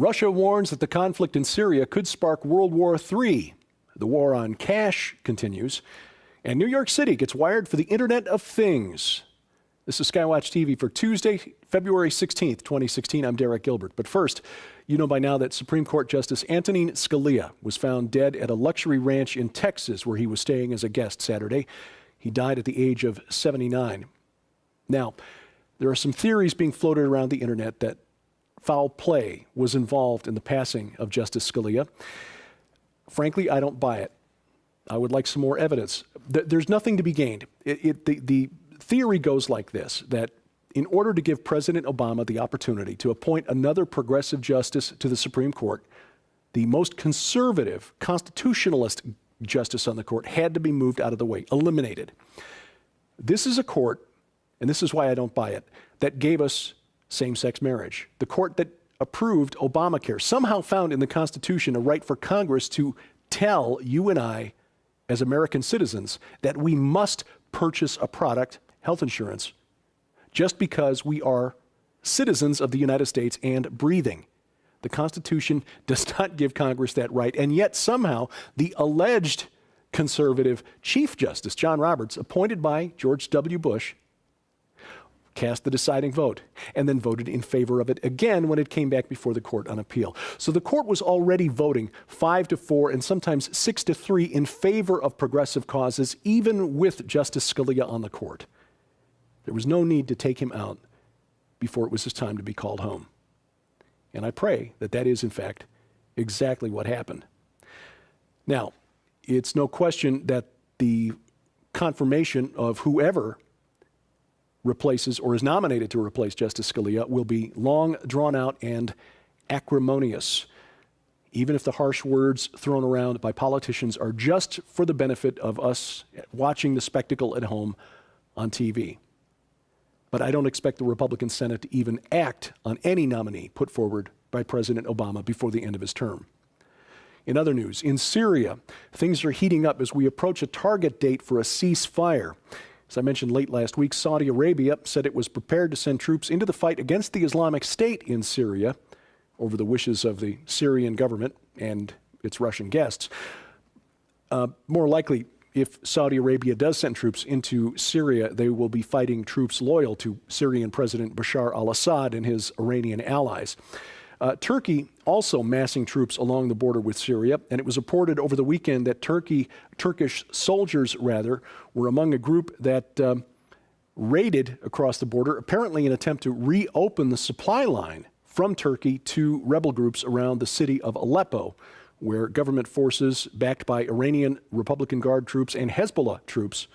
Russia warns that the conflict in Syria could spark World War III. The war on cash continues. And New York City gets wired for the Internet of Things. This is SkyWatch TV for Tuesday, February 16th, 2016. I'm Derek Gilbert. But first, you know by now that Supreme Court Justice Antonin Scalia was found dead at a luxury ranch in Texas where he was staying as a guest Saturday. He died at the age of 79. Now, there are some theories being floated around the internet that foul play was involved in the passing of Justice Scalia. Frankly, I don't buy it. I would like some more evidence. There's nothing to be gained. The theory goes like this, that in order to give President Obama the opportunity to appoint another progressive justice to the Supreme Court, the most conservative constitutionalist justice on the court had to be moved out of the way, eliminated. This is a court, and this is why I don't buy it, that gave us same-sex marriage. The court that approved Obamacare somehow found in the Constitution a right for Congress to tell you and I, as American citizens, that we must purchase a product, health insurance, just because we are citizens of the United States and breathing. The Constitution does not give Congress that right, and yet somehow the alleged conservative Chief Justice, John Roberts, appointed by George W. Bush, cast the deciding vote and then voted in favor of it again when it came back before the court on appeal. So the court was already voting 5-4 and sometimes 6-3 in favor of progressive causes, even with Justice Scalia on the court. There was no need to take him out before it was his time to be called home. And I pray that that is, in fact, exactly what happened. Now, it's no question that the confirmation of whoever replaces or is nominated to replace Justice Scalia will be long, drawn out, and acrimonious, even if the harsh words thrown around by politicians are just for the benefit of us watching the spectacle at home on TV. But I don't expect the Republican Senate to even act on any nominee put forward by President Obama before the end of his term. In other news, in Syria, things are heating up as we approach a target date for a ceasefire. As I mentioned late last week, Saudi Arabia said it was prepared to send troops into the fight against the Islamic State in Syria over the wishes of the Syrian government and its Russian guests. More likely, if Saudi Arabia does send troops into Syria, they will be fighting troops loyal to Syrian President Bashar al-Assad and his Iranian allies. Turkey also massing troops along the border with Syria, and it was reported over the weekend that Turkish soldiers were among a group that raided across the border, apparently in an attempt to reopen the supply line from Turkey to rebel groups around the city of Aleppo, where government forces backed by Iranian Republican Guard troops and Hezbollah troops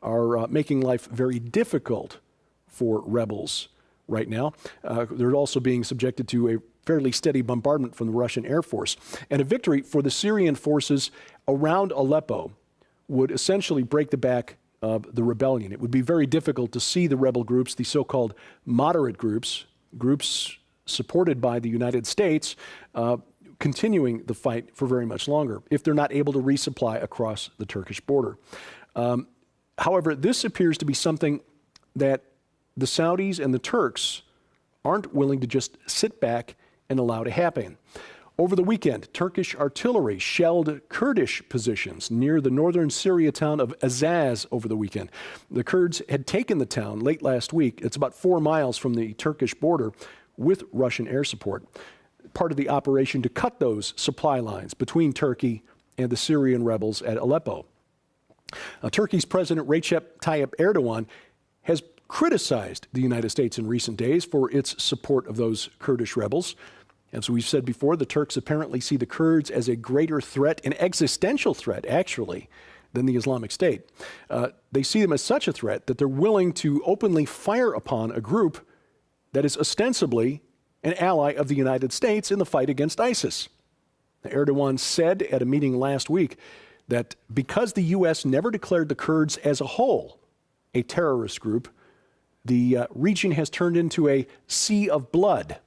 are making life very difficult for rebels right now. They're also being subjected to a fairly steady bombardment from the Russian Air Force. And a victory for the Syrian forces around Aleppo would essentially break the back of the rebellion. It would be very difficult to see the rebel groups, the so-called moderate groups supported by the United States, continuing the fight for very much longer if they're not able to resupply across the Turkish border. However, this appears to be something that the Saudis and the Turks aren't willing to just sit back and allow to happen. Over the weekend, Turkish artillery shelled Kurdish positions near the northern Syria town of Azaz over the weekend. The Kurds had taken the town late last week. It's about 4 miles from the Turkish border with Russian air support, part of the operation to cut those supply lines between Turkey and the Syrian rebels at Aleppo. Turkey's President Recep Tayyip Erdogan has criticized the United States in recent days for its support of those Kurdish rebels. As we've said before, the Turks apparently see the Kurds as a greater threat, an existential threat, actually, than the Islamic State. They see them as such a threat that they're willing to openly fire upon a group that is ostensibly an ally of the United States in the fight against ISIS. Erdogan said at a meeting last week that because the U.S. never declared the Kurds as a whole a terrorist group, the region has turned into a sea of blood.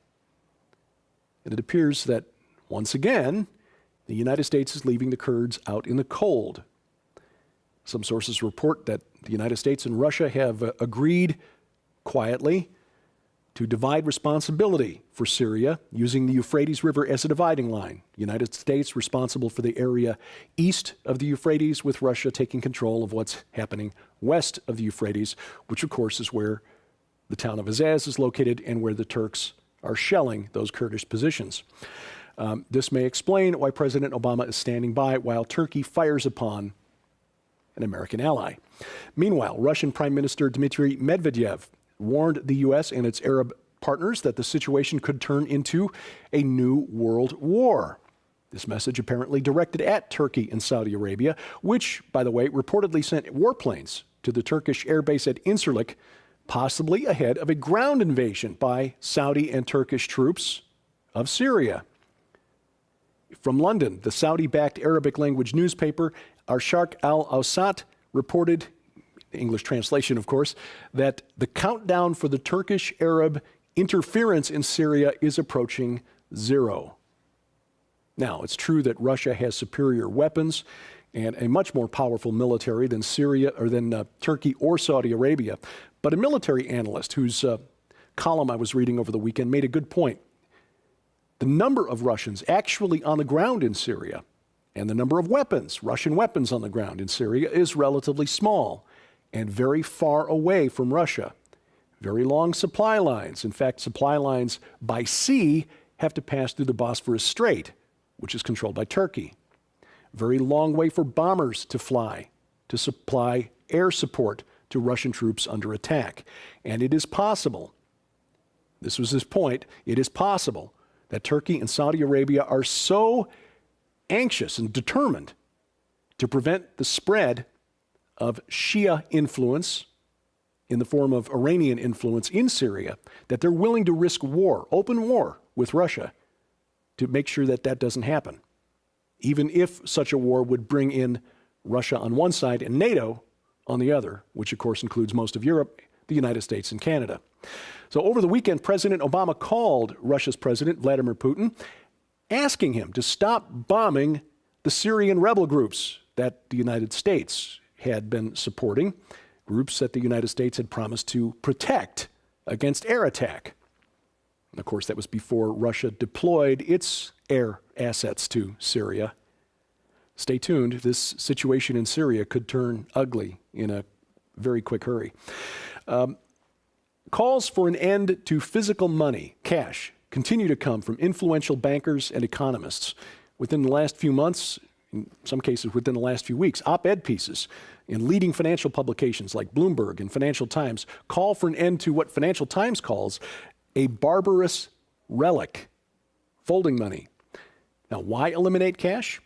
And it appears that, once again, the United States is leaving the Kurds out in the cold. Some sources report that the United States and Russia have agreed quietly to divide responsibility for Syria using the Euphrates River as a dividing line. The United States responsible for the area east of the Euphrates, with Russia taking control of what's happening west of the Euphrates, which of course is where the town of Azaz is located and where the Turks are shelling those Kurdish positions. This may explain why President Obama is standing by while Turkey fires upon an American ally. Meanwhile, Russian Prime Minister Dmitry Medvedev warned the U.S. and its Arab partners that the situation could turn into a new world war. This message apparently directed at Turkey and Saudi Arabia, which, by the way, reportedly sent warplanes to the Turkish airbase at Incirlik, possibly ahead of a ground invasion by Saudi and Turkish troops of Syria. From London, the Saudi-backed Arabic-language newspaper Al-Sharq al-Awsat reported, English translation of course, that the countdown for the Turkish-Arab interference in Syria is approaching zero. Now, it's true that Russia has superior weapons and a much more powerful military than Turkey or Saudi Arabia. But a military analyst whose column I was reading over the weekend made a good point. The number of Russians actually on the ground in Syria and the number of weapons, Russian weapons on the ground in Syria, is relatively small and very far away from Russia. Very long supply lines. In fact, supply lines by sea have to pass through the Bosphorus Strait, which is controlled by Turkey. Very long way for bombers to fly to supply air support to Russian troops under attack. And it is possible, this was his point, it is possible that Turkey and Saudi Arabia are so anxious and determined to prevent the spread of Shia influence in the form of Iranian influence in Syria that they're willing to risk war, open war with Russia, to make sure that that doesn't happen, even if such a war would bring in Russia on one side and NATO on the other, which of course includes most of Europe, the United States, and Canada. So over the weekend, President Obama called Russia's President Vladimir Putin, asking him to stop bombing the Syrian rebel groups that the United States had been supporting, groups that the United States had promised to protect against air attack. And of course, that was before Russia deployed its air assets to Syria. Stay tuned. This situation in Syria could turn ugly in a very quick hurry. Calls for an end to physical money, cash, continue to come from influential bankers and economists. Within the last few months, in some cases within the last few weeks, op-ed pieces in leading financial publications like Bloomberg and Financial Times call for an end to what Financial Times calls a barbarous relic, folding money. Now, why eliminate cash?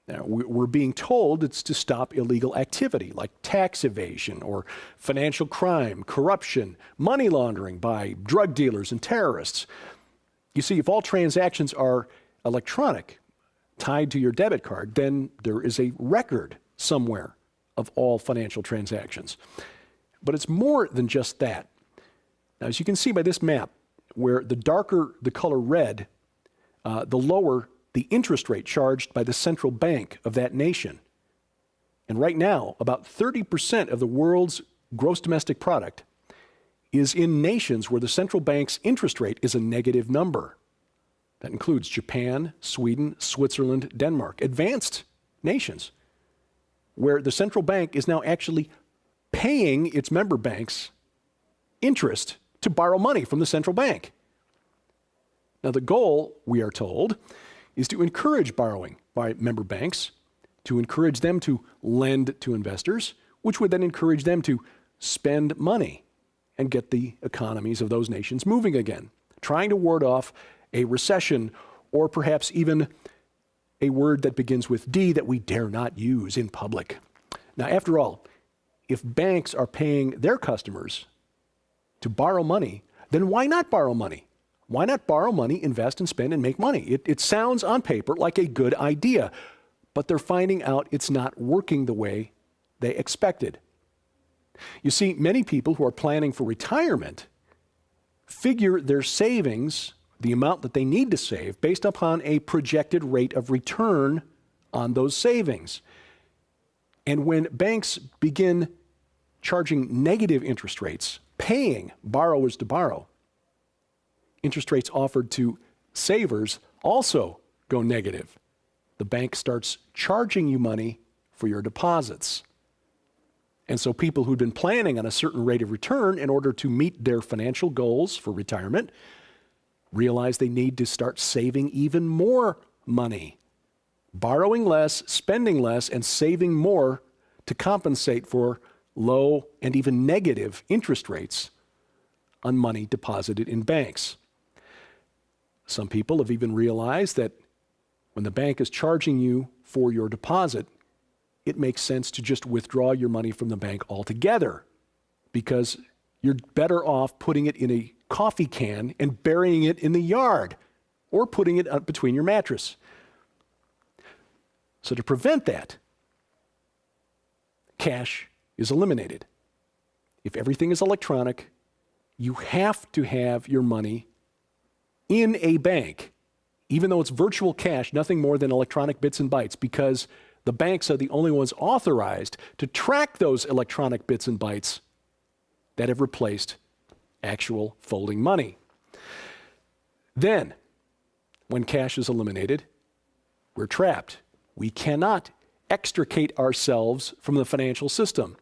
Now, we're being told it's to stop illegal activity like tax evasion or financial crime, corruption, money laundering by drug dealers and terrorists. You see, if all transactions are electronic, tied to your debit card, then there is a record somewhere of all financial transactions. But it's more than just that. Now, as you can see by this map, where the darker the color red, the lower the interest rate charged by the central bank of that nation. And right now, about 30% of the world's gross domestic product is in nations where the central bank's interest rate is a negative number. That includes Japan, Sweden, Switzerland, Denmark, advanced nations, where the central bank is now actually paying its member banks interest to borrow money from the central bank. Now, the goal, we are told, is to encourage borrowing by member banks, to encourage them to lend to investors, which would then encourage them to spend money and get the economies of those nations moving again, trying to ward off a recession or perhaps even a word that begins with D that we dare not use in public. Now, after all, if banks are paying their customers to borrow money, then why not borrow money? Why not borrow money, invest and spend and make money? It sounds on paper like a good idea, but they're finding out it's not working the way they expected. You see, many people who are planning for retirement figure their savings, the amount that they need to save, based upon a projected rate of return on those savings. And when banks begin charging negative interest rates, paying borrowers to borrow, interest rates offered to savers also go negative. The bank starts charging you money for your deposits. And so people who'd been planning on a certain rate of return in order to meet their financial goals for retirement realize they need to start saving even more money, borrowing less, spending less, and saving more to compensate for low and even negative interest rates on money deposited in banks. Some people have even realized that when the bank is charging you for your deposit, it makes sense to just withdraw your money from the bank altogether because you're better off putting it in a coffee can and burying it in the yard or putting it up between your mattress. So to prevent that, cash is eliminated. If everything is electronic, you have to have your money in a bank, even though it's virtual cash, nothing more than electronic bits and bytes, because the banks are the only ones authorized to track those electronic bits and bytes that have replaced actual folding money. Then, when cash is eliminated, we're trapped. We cannot extricate ourselves from the financial system.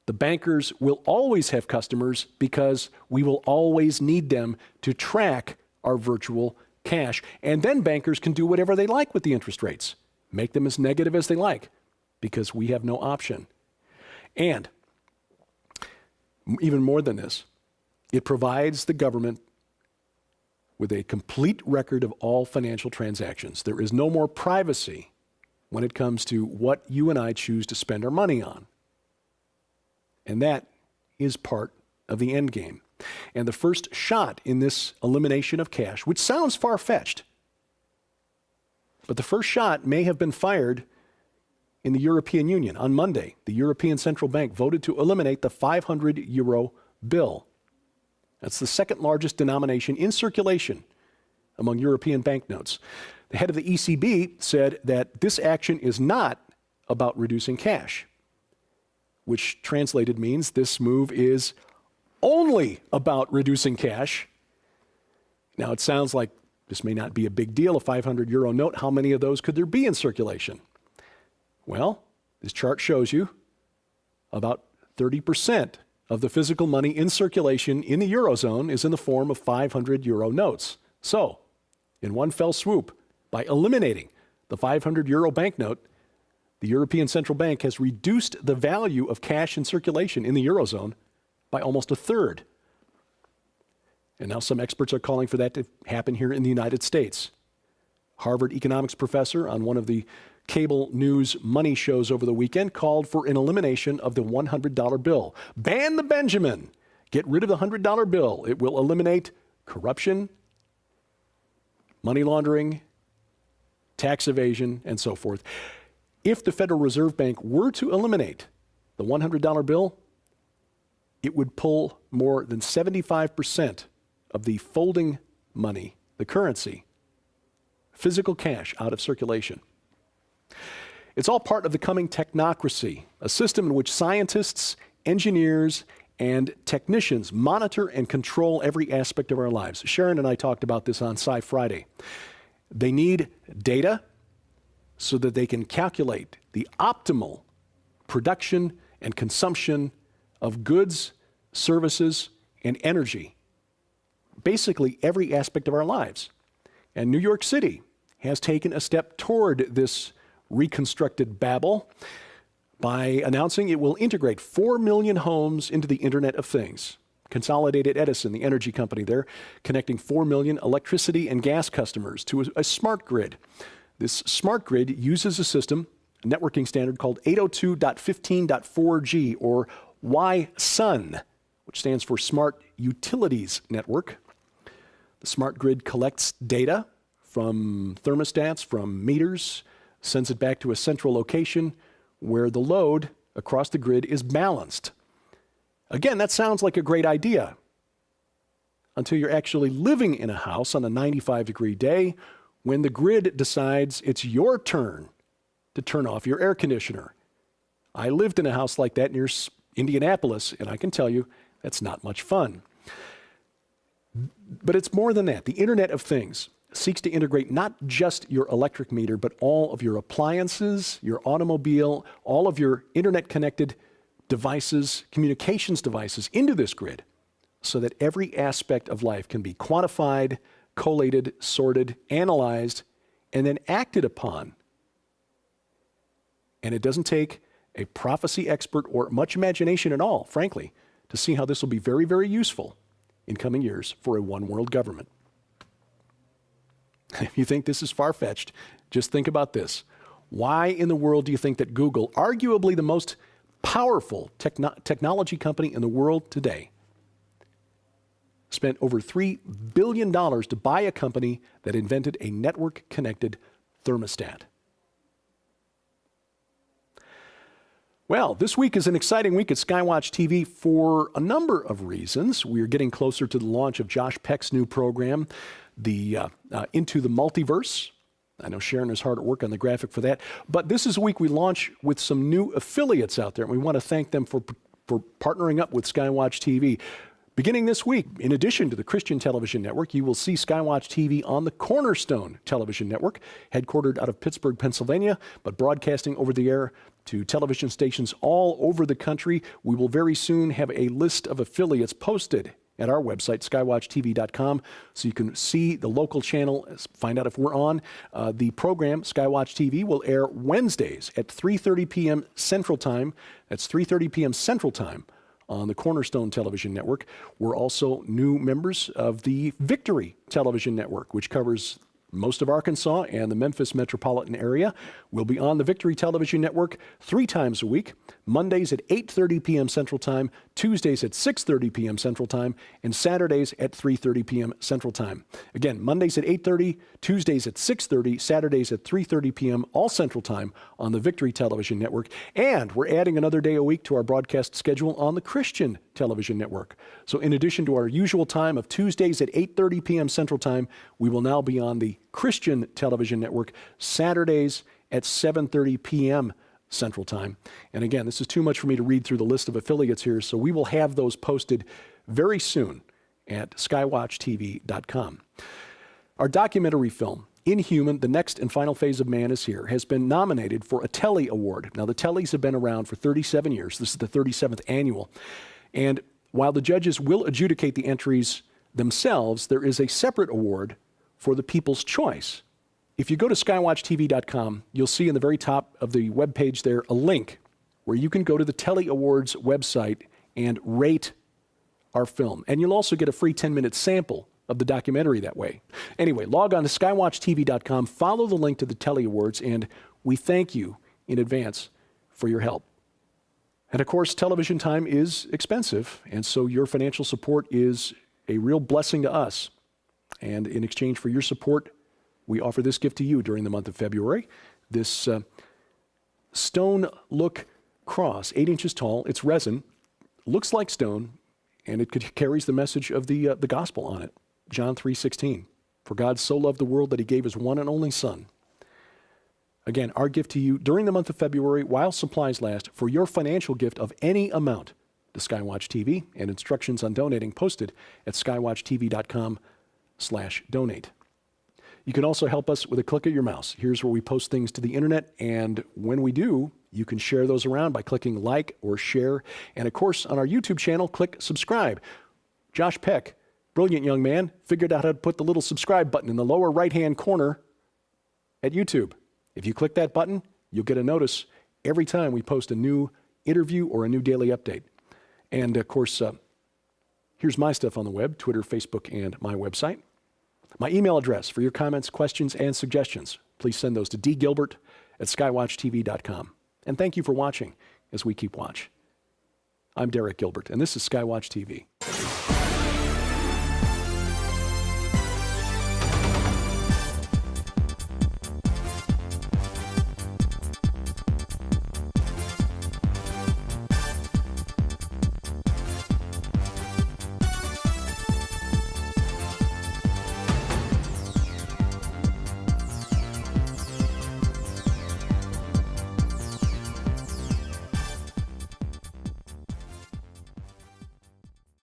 The bankers will always have customers because we will always need them to track our virtual cash. And then bankers can do whatever they like with the interest rates, make them as negative as they like, because we have no option. And even more than this, it provides the government with a complete record of all financial transactions. There is no more privacy when it comes to what you and I choose to spend our money on. And that is part of the end game. And the first shot in this elimination of cash, which sounds far-fetched, but the first shot may have been fired in the European Union. On Monday, the European Central Bank voted to eliminate the 500 euro bill. That's the second largest denomination in circulation among European banknotes. The head of the ECB said that this action is not about reducing cash, which translated means this move is only about reducing cash. Now, it sounds like this may not be a big deal, a 500 euro note. How many of those could there be in circulation? Well, this chart shows you about 30% of the physical money in circulation in the Eurozone is in the form of 500 euro notes. So, in one fell swoop, by eliminating the 500 euro banknote, the European Central Bank has reduced the value of cash in circulation in the Eurozone by almost a third. And now some experts are calling for that to happen here in the United States. Harvard economics professor on one of the cable news money shows over the weekend called for an elimination of the $100 bill. Ban the Benjamin. Get rid of the $100 bill. It will eliminate corruption, money laundering, tax evasion, and so forth. If the Federal Reserve Bank were to eliminate the $100 bill, it would pull more than 75% of the folding money, the currency, physical cash, out of circulation. It's all part of the coming technocracy, a system in which scientists, engineers, and technicians monitor and control every aspect of our lives. Sharon and I talked about this on Sci Friday. They need data so that they can calculate the optimal production and consumption of goods, services, and energy. Basically, every aspect of our lives. And New York City has taken a step toward this reconstructed Babel by announcing it will integrate 4 million homes into the Internet of Things. Consolidated Edison, the energy company there, connecting 4 million electricity and gas customers to a smart grid. This smart grid uses a system, a networking standard called 802.15.4G, or YSUN, which stands for Smart Utilities Network. The smart grid collects data from thermostats, from meters, sends it back to a central location where the load across the grid is balanced. Again, that sounds like a great idea until you're actually living in a house on a 95-degree day when the grid decides it's your turn to turn off your air conditioner. I lived in a house like that near Indianapolis, and I can tell you that's not much fun. But it's more than that. The Internet of Things seeks to integrate not just your electric meter, but all of your appliances, your automobile, all of your internet-connected devices, communications devices into this grid so that every aspect of life can be quantified, collated, sorted, analyzed, and then acted upon. And it doesn't take a prophecy expert or much imagination at all, frankly, to see how this will be very, very useful in coming years for a one-world government. If you think this is far-fetched, just think about this. Why in the world do you think that Google, arguably the most powerful technology company in the world today, spent over $3 billion to buy a company that invented a network-connected thermostat? Well, this week is an exciting week at SkyWatch TV for a number of reasons. We are getting closer to the launch of Josh Peck's new program, Into the Multiverse. I know Sharon is hard at work on the graphic for that. But this is a week we launch with some new affiliates out there, and we want to thank them for partnering up with SkyWatch TV. Beginning this week, in addition to the Christian Television Network, you will see SkyWatch TV on the Cornerstone Television Network, headquartered out of Pittsburgh, Pennsylvania, but broadcasting over the air to television stations all over the country. We will very soon have a list of affiliates posted at our website, skywatchtv.com, so you can see the local channel, find out if we're on. The program, SkyWatch TV, will air Wednesdays at 3:30 p.m. Central Time. That's 3:30 p.m. Central Time on the Cornerstone Television Network. We're also new members of the Victory Television Network, which covers most of Arkansas and the Memphis metropolitan area. We'll be on the Victory Television Network 3 times a week, Mondays at 8:30 p.m. Central Time, Tuesdays at 6:30 p.m. Central Time, and Saturdays at 3:30 p.m. Central Time. Again, Mondays at 8:30, Tuesdays at 6:30, Saturdays at 3:30 p.m., all Central Time on the Victory Television Network. And we're adding another day a week to our broadcast schedule on the Christian Television Network. So in addition to our usual time of Tuesdays at 8:30 p.m. Central Time, we will now be on the Christian Television Network Saturdays at 7:30 p.m. Central Time. And again, this is too much for me to read through the list of affiliates here, so we will have those posted very soon at skywatchtv.com. Our documentary film, Inhuman, The Next and Final Phase of Man is Here, has been nominated for a Telly Award. Now, the Tellys have been around for 37 years. This is the 37th annual. And while the judges will adjudicate the entries themselves, there is a separate award for the people's choice. If you go to skywatchtv.com, you'll see in the very top of the webpage there a link where you can go to the Telly Awards website and rate our film. And you'll also get a free 10-minute sample of the documentary that way. Anyway, log on to skywatchtv.com, follow the link to the Telly Awards, and we thank you in advance for your help. And of course, television time is expensive, and so your financial support is a real blessing to us. And in exchange for your support, we offer this gift to you during the month of February. This stone look cross, 8 inches tall. It's resin, looks like stone, and it carries the message of the gospel on it. John 3:16. For God so loved the world that he gave his one and only Son. Again, our gift to you during the month of February, while supplies last, for your financial gift of any amount to SkyWatch TV, and instructions on donating posted at skywatchtv.com/donate. You can also help us with a click of your mouse. Here's where we post things to the internet, and when we do, you can share those around by clicking like or share. And of course, on our YouTube channel, click subscribe. Josh Peck, brilliant young man, figured out how to put the little subscribe button in the lower right-hand corner at YouTube. If you click that button, you'll get a notice every time we post a new interview or a new daily update. And of course, here's my stuff on the web, Twitter, Facebook, and my website. My email address for your comments, questions, and suggestions. Please send those to dgilbert@skywatchtv.com. And thank you for watching as we keep watch. I'm Derek Gilbert, and this is SkyWatch TV.